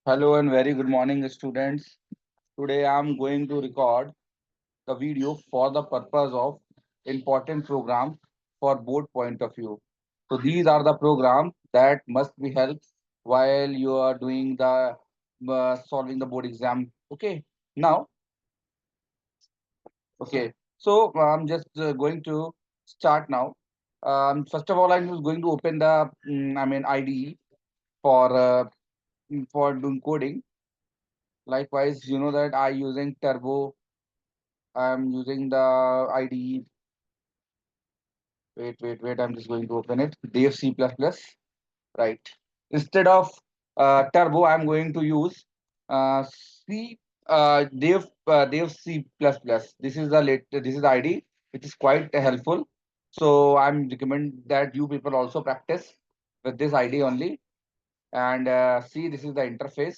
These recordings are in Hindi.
Hello and very good morning, students. Today I am going to record the video for the purpose of important program for board point of view. So these are the programs that must be helped while you are doing the solving the board exam. Okay. Now, okay. So I'm just going to start now. First of all, I'm just going to open the IDE for for doing coding. Likewise, you know that I using Turbo. I'm using the IDE. Wait. I'm just going to open it. Dev C++. Right. Instead of Turbo, I'm going to use C Dev C++. This is the This is the IDE, which is quite helpful. So I'm recommend that you people also practice with this IDE only. And see, this is the interface.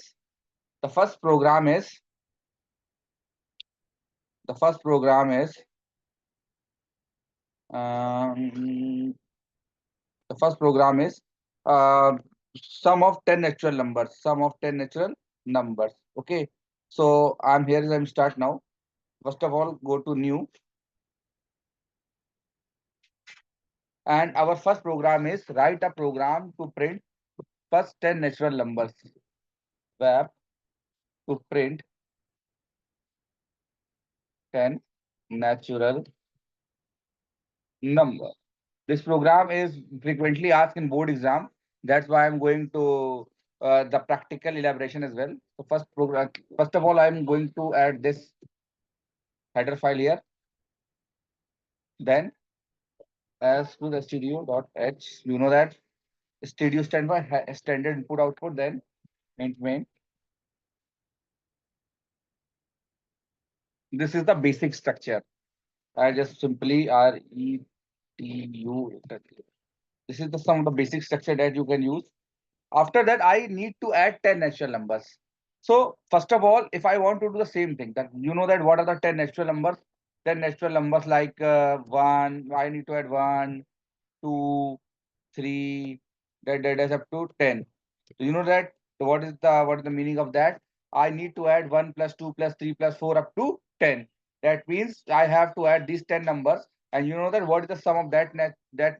The first program is the first program is um, the first program is uh, sum of 10 natural numbers. Sum of 10 natural numbers. Okay. So I'm here. I'm start now. First of all, go to new. And our first program is write a program to print first 10 natural numbers. Web to print 10 natural number. This program is frequently asked in board exam. That's why I'm going to the practical elaboration as well. So first of all, I'm going to add this header file here. Then as to the studio.h, you know that studio stand for standard input output. Then main. This is the basic structure. I just simply retu. This is the some of the basic structure that you can use. After that, I need to add 10 natural numbers. So first of all, if I want to do the same thing, that you know that what are the 10 natural numbers? 10 natural numbers like 1, I need to add 1, 2, 3, that is up to 10. So you know that what is the meaning of that? I need to add 1 plus 2 plus 3 plus 4 up to 10. That means I have to add these 10 numbers, and you know that what is the sum of that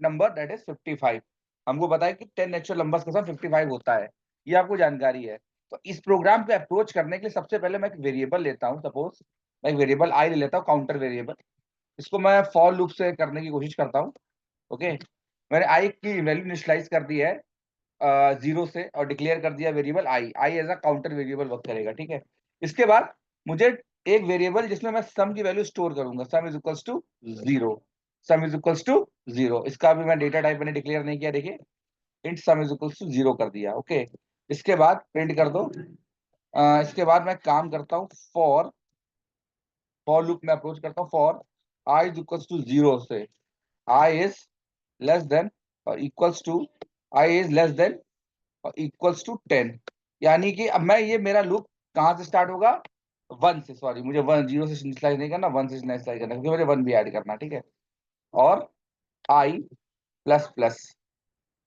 number? That is 55. हमको पता है कि 10 नेचुरल नंबर्स का सम 55 होता है, ये आपको जानकारी है। तो इस प्रोग्राम पे अप्रोच करने के लिए सबसे पहले मैं एक वेरिएबल लेता हूँ। सपोज मैं एक वेरिएबल आई ले लेता हूँ, काउंटर वेरिएबल। इसको मैं फॉर लूप से करने की कोशिश करता हूँ। ओके, मैंने आई की वैल्यू इनिशियलाइज कर दी है 0 से और डिक्लेयर कर दिया variable I. I as a counter variable work करेगा। ठीक है, इसके बाद मुझे एक वेरिएबल जिसमें मैं सम की वैल्यू स्टोर करूंगा, sum is equals to 0। Sum is equals to 0, इसका भी मैं डेटा टाइप मैंने डिक्लेयर नहीं किया। देखिए, int sum is equals to 0 कर दिया। ओके, इसके बाद प्रिंट कर दो। इसके बाद मैं काम करता हूँ फॉर लूप में अप्रोच करता हूँ। For I is equals to 0 से आई इज लेस देन और equals to I is less than और इक्वल्स टू 10। यानी कि अब मैं ये मेरा लूप कहाँ से स्टार्ट होगा? 1 से। सॉरी, मुझे 0 से इनिशियलाइज नहीं करना, 1 से इनिशियलाइज करना, क्योंकि मुझे 1 भी ऐड करना। ठीक है, और आई प्लस प्लस।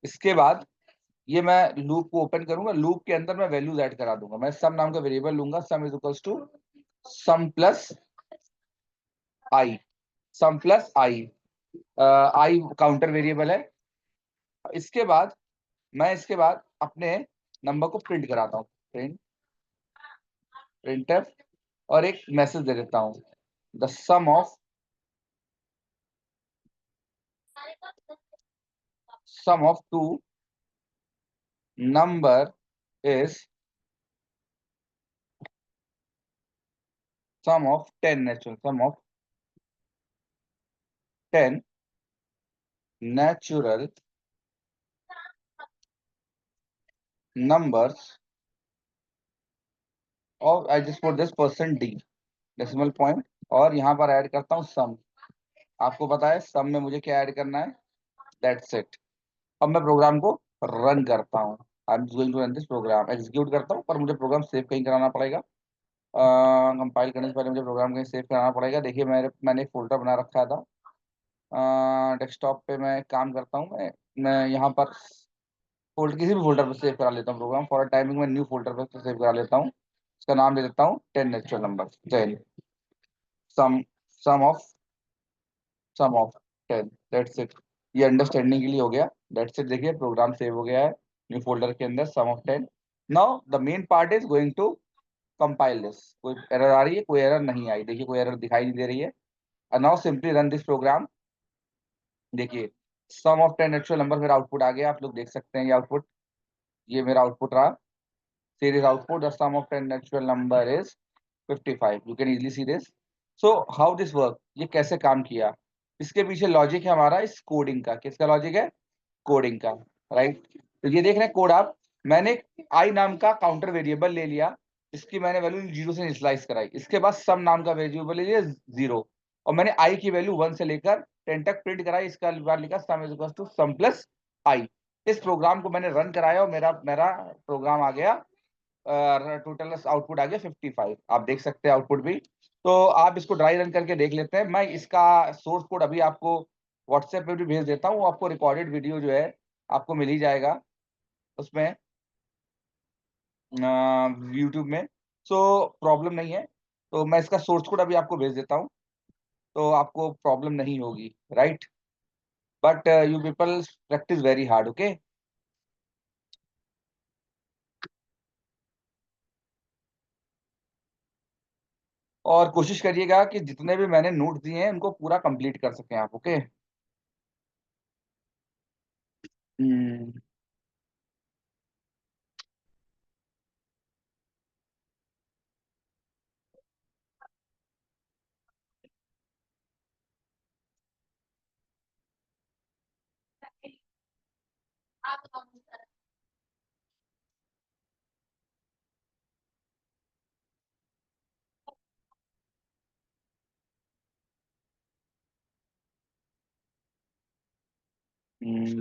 इसके बाद ये मैं लूप को ओपन करूंगा। लूप के अंदर मैं वैल्यूज ऐड करा दूंगा। मैं सम नाम का वेरिएबल लूंगा। Sum is equals to sum plus I. Sum plus I, I counter variable है। इसके बाद अपने नंबर को प्रिंट कराता हूँ। प्रिंटफ और एक मैसेज दे देता हूँ, the sum of two number is sum of 10 natural sum of 10 natural numbers और I just put this percent D decimal point, और यहाँ पर ऐड करता हूँ सम। आपको पता है सम में मुझे क्या ऐड करना है, दैट्स इट। अब मैं प्रोग्राम को रन करता हूँ। I am going to run this program, execute करता हूँ, पर मुझे प्रोग्राम सेव कहीं कराना पड़ेगा। कंपाइल करने से पहले मुझे प्रोग्राम कहीं सेव कराना पड़ेगा। देखिए, मैंने एक फोल्डर बना रखा था। डेस्कटॉप पे मैं काम करता हूँ। मैं यहाँ पर फोल्डर किसी भी फोल्डर पर सेव करा लेता हूँ प्रोग्राम। फॉर टाइमिंग में न्यू फोल्डर पर सेव करा लेता हूँ। इसका नाम दे देता हूँ 10 natural number, 10 sum sum of sum of 10। That's it. ये अंडरस्टैंडिंग के लिए हो गया। That's it. देखिए प्रोग्राम सेव हो गया है न्यू फोल्डर के अंदर, sum of 10। Now the main part is going to compile this. कोई एरर आ रही है? कोई एरर नहीं आई। देखिए कोई एरर दिखाई नहीं दे रही है। Now simply run this program. देखिए सम ऑफ 10 नेचुरल नंबर मेरा आउटपुट आ गया। आप लोग देख सकते हैं ये आउटपुट। ये मेरा आउटपुट रहा। series output, the sum of 10 natural number is 55. You can easily see this. So how this work? ये कैसे काम किया? इसके पीछे लॉजिक है हमारा इस कोडिंग का। किसका लॉजिक है? कोडिंग का, राइट। तो ये देख रहे हैं कोड आप। मैंने आई नाम का काउंटर वेरिएबल ले लिया, इसकी मैंने वैल्यू 0 से इनिशियलाइज कराई। इसके बाद सम नाम का वेरिएबल ले लिया 0, और मैंने आई की वैल्यू 1 से लेकर 10 तक प्रिंट कराई। इसका बाद लिखा sum is equal to sum plus I. इस प्रोग्राम को मैंने रन कराया और मेरा मेरा प्रोग्राम आ गया। टोटल आउटपुट आ गया 55। आप देख सकते हैं आउटपुट भी। तो आप इसको ड्राई रन करके देख लेते हैं। मैं इसका सोर्स कोड अभी आपको व्हाट्सएप पे भी भेज देता हूँ। आपको रिकॉर्डेड वीडियो जो है आपको मिल ही जाएगा उसमें, यूट्यूब में। सो प्रॉब्लम नहीं है। तो मैं इसका सोर्स कोड अभी आपको भेज देता हूँ, तो आपको प्रॉब्लम नहीं होगी, right. But you people practice very hard, okay. और कोशिश करिएगा कि जितने भी मैंने नोट दिए हैं उनको पूरा कंप्लीट कर सकें आप, ओके।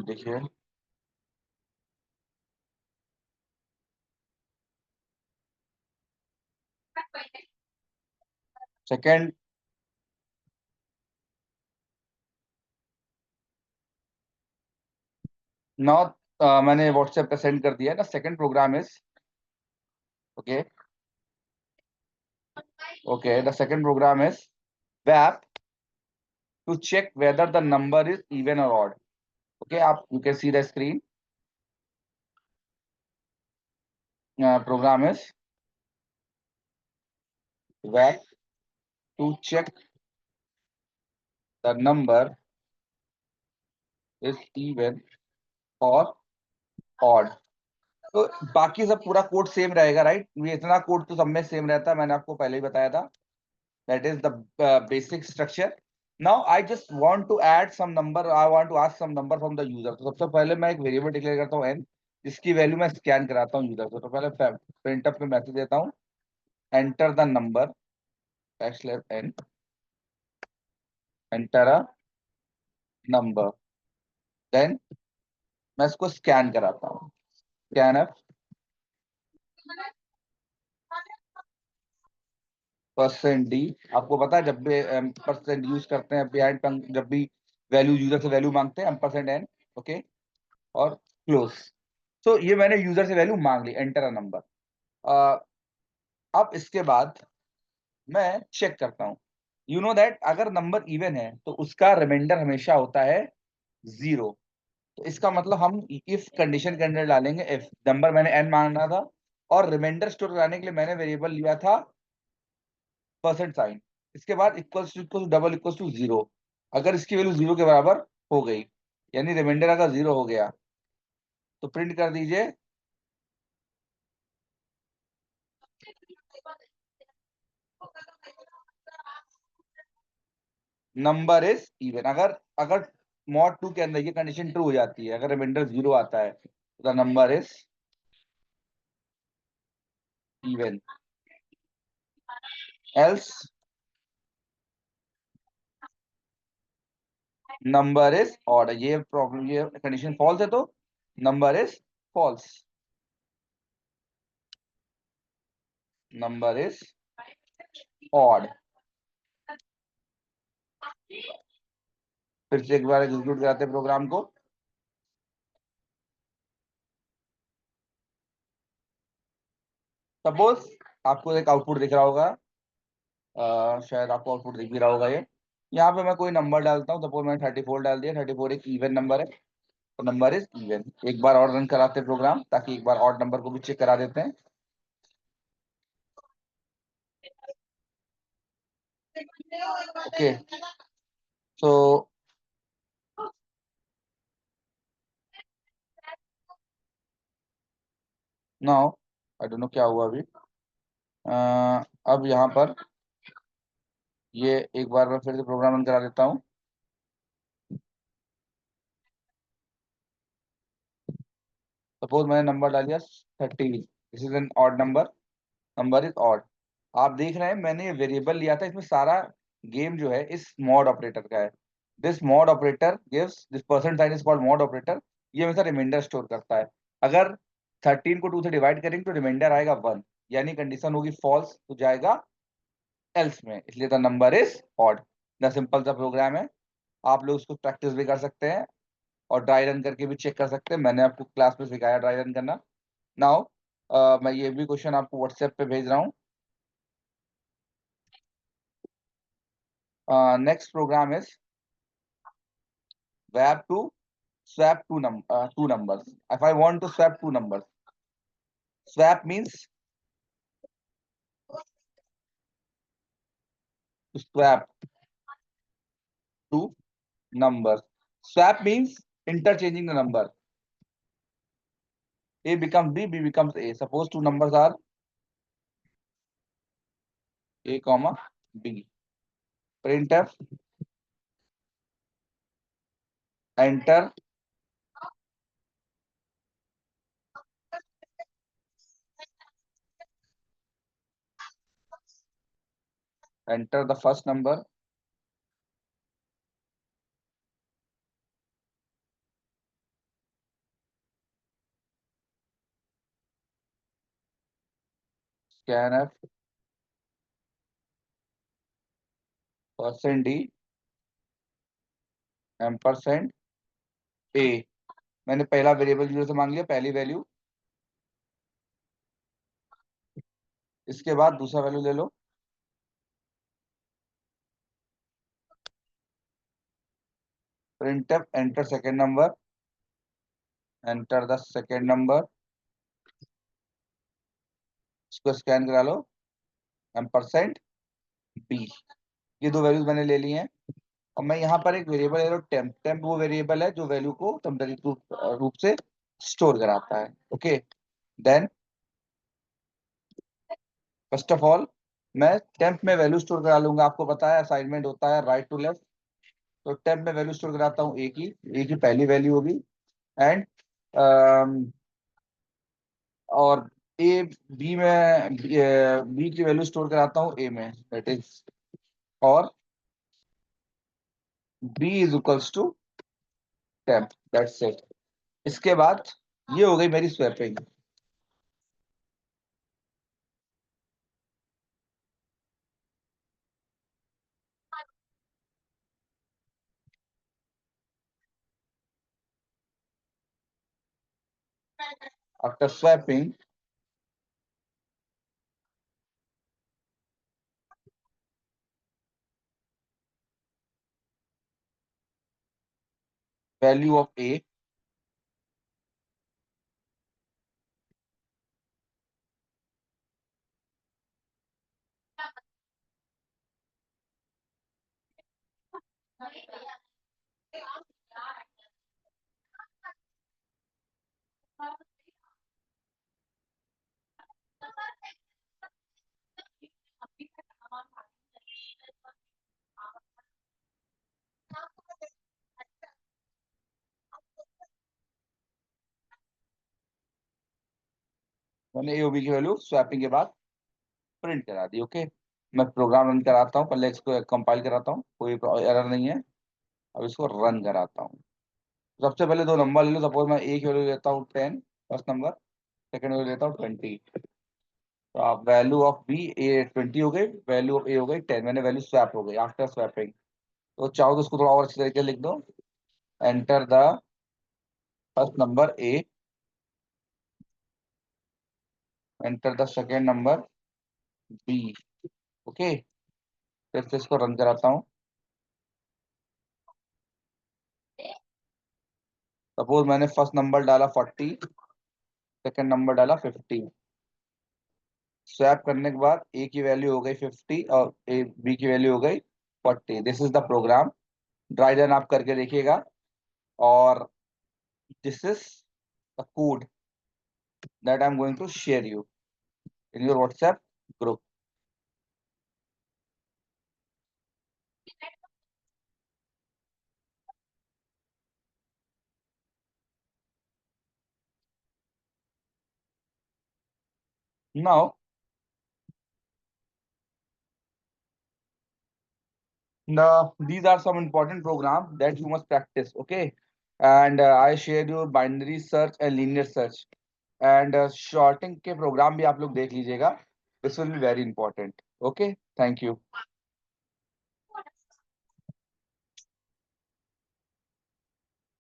देखिए सेकेंड। नौ मैंने व्हाट्सएप पे सेंड कर दिया है ना। Second program is okay. Okay, the second program is wrap to check whether the number is even or odd. Okay, आप you can see the screen. Program is wrap to check the number is even or odd. तो बाकी सब पूरा कोड सेम रहेगा, राइट। ये इतना कोड तो सब में सेम रहता है, मैंने आपको पहले ही बताया था। That is the basic structure. Now I just want to add some number, I want to ask some number from the user. तो सबसे पहले मैं एक वेरिएबल डिक्लेयर करता हूँ n, जिसकी वैल्यू मैं स्कैन कराता हूँ यूजर को। तो पहले प्रिंटफ में मैसेज देता हूँ, enter the number n, enter a number, then मैं इसको स्कैन कराता हूँ। Scan F percent D. आपको पता है जब भी परसेंट यूज करते हैं बिहाइंड, जब भी वैल्यू यूजर से वैल्यू मांगते हैं हम परसेंट एन, ओके, और क्लोज। तो ये मैंने यूजर से वैल्यू मांग ली, एंटर अ नंबर। अब इसके बाद मैं चेक करता हूँ। यू नो दैट अगर नंबर इवन है तो उसका रिमाइंडर हमेशा होता है 0। तो इसका मतलब हम इफ कंडीशन के अंदर डालेंगे, इफ नंबर मैंने n मांगना था और रिमाइंडर स्टोर कराने के लिए मैंने वेरिएबल लिया था परसेंट साइन, इसके बाद equal to double equal to 0। अगर इसकी वैल्यू 0 के बराबर हो गई, यानी रिमाइंडर अगर 0 हो गया, तो प्रिंट कर दीजिए नंबर इज इवन। अगर अगर मॉड 2 के अंदर ये कंडीशन ट्रू हो जाती है, अगर रिमाइंडर 0 आता है, तो the number is even, else number is odd. ये प्रॉब्लम, ये कंडीशन फॉल्स है तो number is false, number is odd. फिर से एक बार एग्जीक्यूट कराते हैं प्रोग्राम को। सपोज आपको एक आउटपुट दिख रहा होगा, शायद आपको आउटपुट दिख भी रहा होगा ये। यहाँ पे मैं कोई नंबर डालता हूँ, सपोज मैंने 34 डाल दिया। 34 एक इवन नंबर है, तो नंबर इज इवन। एक बार और रन कराते हैं प्रोग्राम, ताकि एक बार और नंबर को भी चेक करा देते हैं। Okay, so now I don't know क्या हुआ अभी। अब यहाँ पर ये एक बार मैं फिर से प्रोग्राम रन करा देता हूँ। सपोज मैंने नंबर डाल दिया 30, this is an odd number, number is odd. आप देख रहे हैं मैंने ये वेरिएबल लिया था, इसमें सारा गेम जो है इस मॉड ऑपरेटर का है। This mod operator gives this percent sign is called mod operator. ये हमेशा रिमाइंडर स्टोर करता है। अगर 13 को 2 से डिवाइड करेंगे तो रिमाइंडर आएगा 1, यानी कंडीशन होगी फॉल्स तो जाएगा एल्स में, इसलिए the number is odd. The simple सा प्रोग्राम है, आप लोग उसको प्रैक्टिस भी कर सकते हैं और ड्राई रन करके भी चेक कर सकते हैं। मैंने आपको क्लास में सिखाया ड्राई रन करना। नाउ मैं ये भी क्वेश्चन आपको व्हाट्सएप पे भेज रहा हूँ। Next program is web to swap two numbers. If I want to swap two numbers, swap means to swap two numbers. Swap means interchanging the number. A becomes B, B becomes A. Suppose two numbers are A comma B. Printf enter enter the first number, scanf %d ampersand A। मैंने पहला वेरिएबल जीरो से मांग लिया, पहली वैल्यू। इसके बाद दूसरा वैल्यू ले लो, printf enter second number, enter the second number, इसको स्कैन करा लो, एम्परसेंड बी। ये दो वैल्यूज मैंने ले ली हैं। और मैं यहाँ पर एक वेरिएबल ले रहा हूँ टेम्प। टेम्प वो वेरिएबल है जो वैल्यू को टेम्परेरी रूप से स्टोर कराता है। Okay, then first of all मैं टेम्प में वैल्यू स्टोर करा लूंगा। आपको पता है असाइनमेंट होता है राइट टू लेफ्ट, तो टेम्प में वैल्यू स्टोर कराता हूँ ए की पहली वैल्यू होगी, एंड और ए बी में बी की वैल्यू स्टोर कराता हूँ ए में, दैट इज, और B is equals to temp, that's it. इसके बाद ये हो गई मेरी swapping. After swapping value of ए, मैंने ए और बी की वैल्यू स्वैपिंग के बाद प्रिंट करा दी। ओके, मैं प्रोग्राम रन कराता हूँ, पहले इसको कंपाइल कराता हूँ, कोई एरर नहीं है। अब इसको रन कराता हूँ। सबसे पहले दो नंबर ले लो, सपोज मैं ए की वैल्यू लेता हूँ 10 फर्स्ट नंबर, सेकंड वैल्यू लेता हूँ 20। तो आप वैल्यू ऑफ बी ए 20 हो गई, वैल्यू ऑफ ए हो गई 10। मैंने वैल्यू स्वैप हो गई आफ्टर स्वैपिंग। तो चाहो तो उसको थोड़ा और अच्छी तरीके से लिख दो, enter the first number A enter the second number B. Okay, फिर से इसको रन कराता हूँ। सपोज मैंने फर्स्ट नंबर डाला 40, सेकंड नंबर डाला 50। स्वैप करने के बाद ए की वैल्यू हो गई 50 और बी की वैल्यू हो गई 40। This is the program. Dry run आप करके देखिएगा। और this is the code that I am going to share you in your WhatsApp group. Now these are some important programs that you must practice, okay? And I shared you binary search and linear search, and shorting के program भी आप लोग देख लीजिएगा। This will be very important. Okay, thank you.